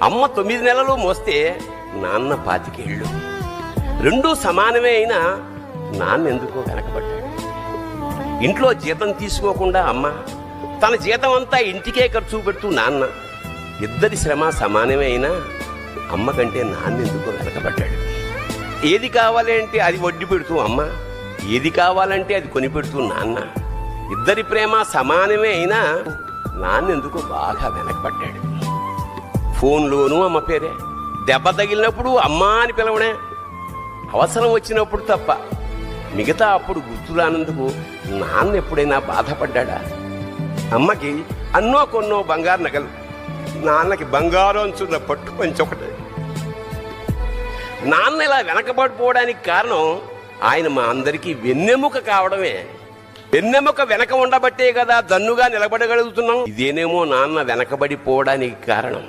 అమ్మ 9 నెలలు మోస్తే నాన్న 25 ఏళ్ళు. రెండూ సమానమే అయినా నాన్న ఎందుకో వెనకబడ్డాడు. ఇంట్లో జీతం తీసుకోకుండా అమ్మ, తన జీతం అంతా ఇంటికే ఖర్చు పెడుతూ నాన్న, ఇద్దరి శ్రమ సమానమే అయినా అమ్మ కంటే నాన్న ఎందుకో వెనకబడ్డాడు. ఏది కావాలంటే అది వడ్డీ పెడుతూ అమ్మ, ఏది కావాలంటే అది కొని పెడుతూ నాన్న, ఇద్దరి ప్రేమ సమానమే అయినా నాన్న ఎందుకో బాగా వెనకబడ్డాడు. ఫోన్లోనూ అమ్మ పేరే, దెబ్బ తగిలినప్పుడు అమ్మ అని పిలవడే, అవసరం వచ్చినప్పుడు తప్ప మిగతా అప్పుడు గుర్తురానందుకు నాన్న ఎప్పుడైనా బాధపడ్డా? అమ్మకి అన్నో కొన్నో బంగారు నగలు, నాన్నకి బంగారం అంచున్న పట్టు పంచి ఒకటే. నాన్న ఇలా వెనకబడిపోవడానికి కారణం ఆయన మా అందరికీ వెన్నెముక కావడమే. వెన్నెముక వెనక ఉండబట్టే కదా దన్నుగా నిలబడగలుగుతున్నాం. ఇదేనేమో నాన్న వెనకబడిపోవడానికి కారణం.